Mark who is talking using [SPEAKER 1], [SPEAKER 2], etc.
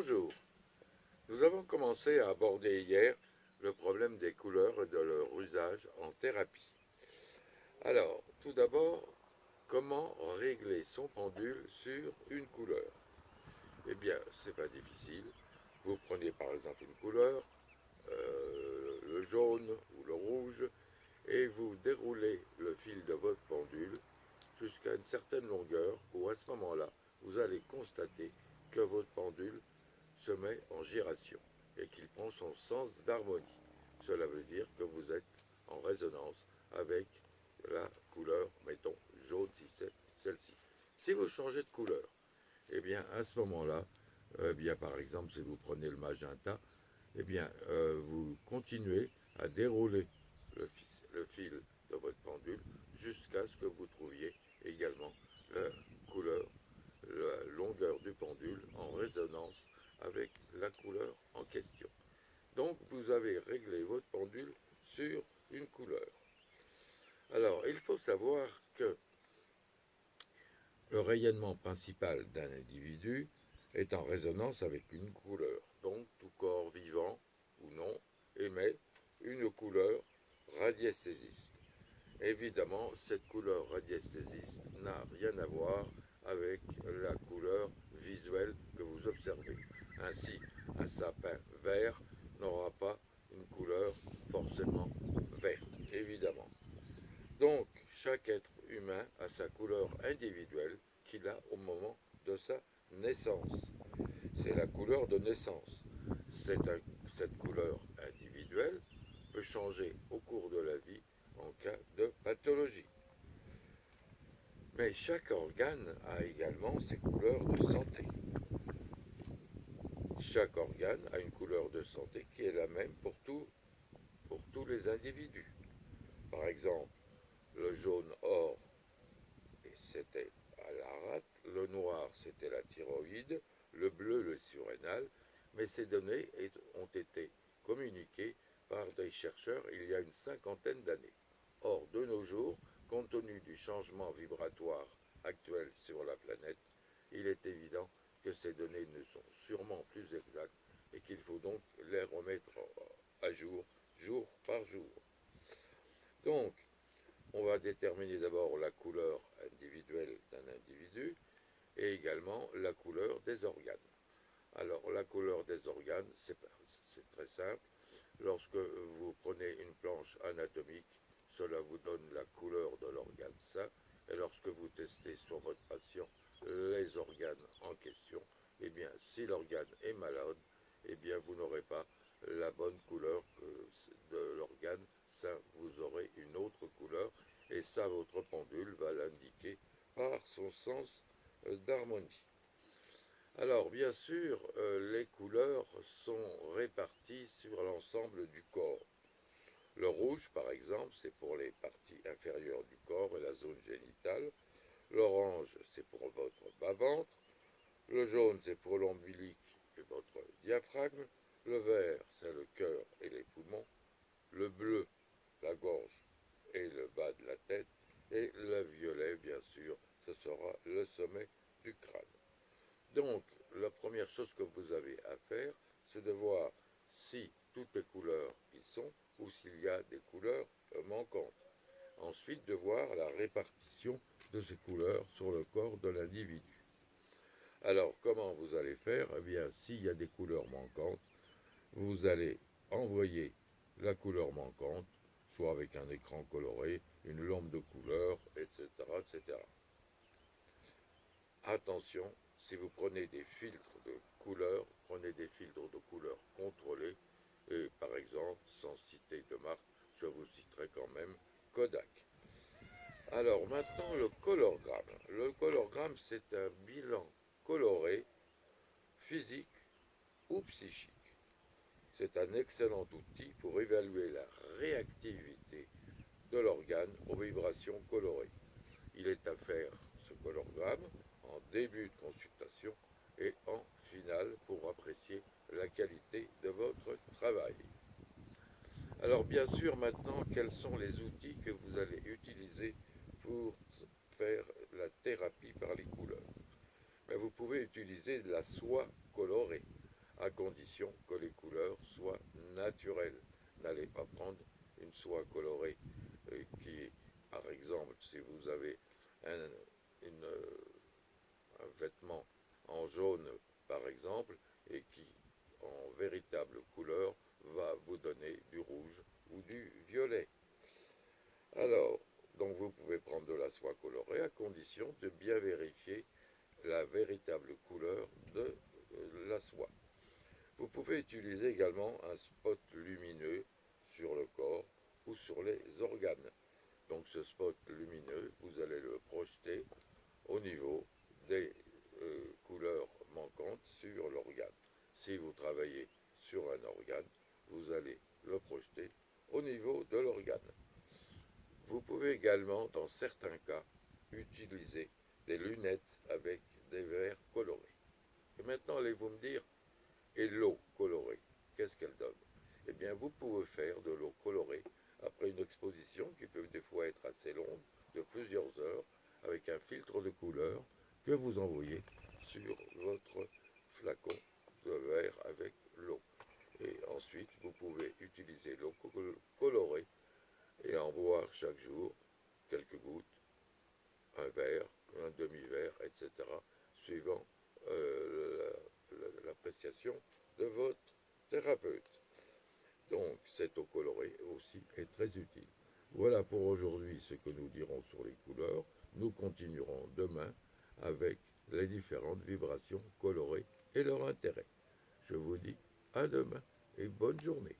[SPEAKER 1] Bonjour. Nous avons commencé à aborder hier le problème des couleurs et de leur usage en thérapie. Alors, tout d'abord, comment régler son pendule sur une couleur? Eh bien, c'est pas difficile. Vous prenez par exemple une couleur, le jaune ou le rouge, et vous déroulez le fil de votre pendule jusqu'à une certaine longueur où à ce moment-là, vous allez constater que votre pendule se met en giration et qu'il prend son sens d'harmonie. Cela veut dire que vous êtes en résonance avec la couleur, mettons, jaune si c'est celle-ci. Si vous changez de couleur, eh bien à ce moment-là, bien par exemple si vous prenez le magenta, eh bien vous continuez à dérouler le fil de votre pendule jusqu'à ce que vous trouviez également la couleur, la longueur du pendule en résonance avec la couleur en question. Donc vous avez réglé votre pendule sur une couleur. Alors il faut savoir que le rayonnement principal d'un individu est en résonance avec une couleur. Donc tout corps vivant ou non émet une couleur radiesthésiste. Évidemment, cette couleur radiesthésiste n'a rien à voir avec la couleur visuelle que vous observez. Ainsi, un sapin vert n'aura pas une couleur forcément verte, évidemment. Donc, chaque être humain a sa couleur individuelle qu'il a au moment de sa naissance. C'est la couleur de naissance. Cette couleur individuelle peut changer au cours de la vie en cas de pathologie. Mais chaque organe a également ses couleurs de santé. Chaque organe a une couleur de santé qui est la même pour tous les individus. Par exemple, le jaune or, c'était à la rate, le noir, c'était la thyroïde, le bleu, le surrénal, mais ces données ont été communiquées par des chercheurs il y a une cinquantaine d'années. Or, de nos jours, compte tenu du changement vibratoire actuel sur la planète, il est évident que ces données ne sont sûrement plus exactes et qu'il faut donc les remettre à jour, jour par jour. Donc, on va déterminer d'abord la couleur individuelle d'un individu et également la couleur des organes. Alors, la couleur des organes, c'est très simple. Lorsque vous prenez une planche anatomique, cela vous donne la couleur de l'organe sain. Et lorsque vous testez sur votre patient les organes en question, eh bien, si l'organe est malade, eh bien, vous n'aurez pas la bonne couleur de l'organe sain. Vous aurez une autre couleur. Et ça, votre pendule va l'indiquer par son sens d'harmonie. Alors, bien sûr, les couleurs sont réparties sur l'ensemble du corps. Le rouge, par exemple, c'est pour les parties inférieures du corps et la zone génitale. L'orange, c'est pour votre bas-ventre. Le jaune, c'est pour l'ombilic et votre diaphragme. Le vert, c'est le cœur et les poumons. Le bleu, la gorge et le bas de la tête. Et le violet, bien sûr, ce sera le sommet du crâne. Donc, la première chose que vous avez à faire, c'est de voir si toutes les couleurs y sont ou s'il y a des couleurs manquantes. Ensuite, de voir la répartition de ces couleurs sur le corps de l'individu. Alors, comment vous allez faire? Eh bien, s'il y a des couleurs manquantes, vous allez envoyer la couleur manquante, soit avec un écran coloré, une lampe de couleur, etc., etc. Attention, si vous prenez des filtres de couleurs, prenez des filtres de couleurs contrôlés. Et par exemple, sans citer de marque, je vous citerai quand même Kodak. Alors maintenant, le colorgramme. Le colorgramme, c'est un bilan coloré, physique ou psychique. C'est un excellent outil pour évaluer la réactivité de l'organe aux vibrations colorées. Il est à faire, ce colorgramme, en début de consultation et en finale pour apprécier la qualité de votre travail. Alors bien sûr maintenant, quels sont les outils que vous allez utiliser pour faire la thérapie par les couleurs? Vous pouvez utiliser de la soie colorée. à condition que les couleurs soient naturelles. N'allez pas prendre une soie colorée qui, par exemple, si vous avez un, un vêtement en jaune, par exemple, et qui, en véritable couleur, va vous donner du rouge ou du violet. Alors, donc vous pouvez prendre de la soie colorée à condition de bien vérifier la véritable couleur de la soie. Vous pouvez utiliser également un spot lumineux sur le corps ou sur les organes. Donc ce spot lumineux, vous allez le projeter au niveau des couleurs manquantes sur l'organe. Si vous travaillez sur un organe, vous allez le projeter au niveau de l'organe. Vous pouvez également, dans certains cas, utiliser des lunettes avec des verres colorés. Et maintenant, allez-vous me dire, et l'eau colorée, qu'est-ce qu'elle donne? Eh bien, vous pouvez faire de l'eau colorée après une exposition qui peut des fois être assez longue, de plusieurs heures, avec un filtre de couleur que vous envoyez sur votre flacon de verre avec l'eau. Et ensuite, vous pouvez utiliser l'eau colorée et en boire chaque jour quelques gouttes, un verre, un demi-verre, etc., suivant l'appréciation de votre thérapeute. Donc, cette eau colorée aussi est très utile. Voilà pour aujourd'hui ce que nous dirons sur les couleurs. Nous continuerons demain avec les différentes vibrations colorées et leur intérêt. Je vous dis à demain et bonne journée.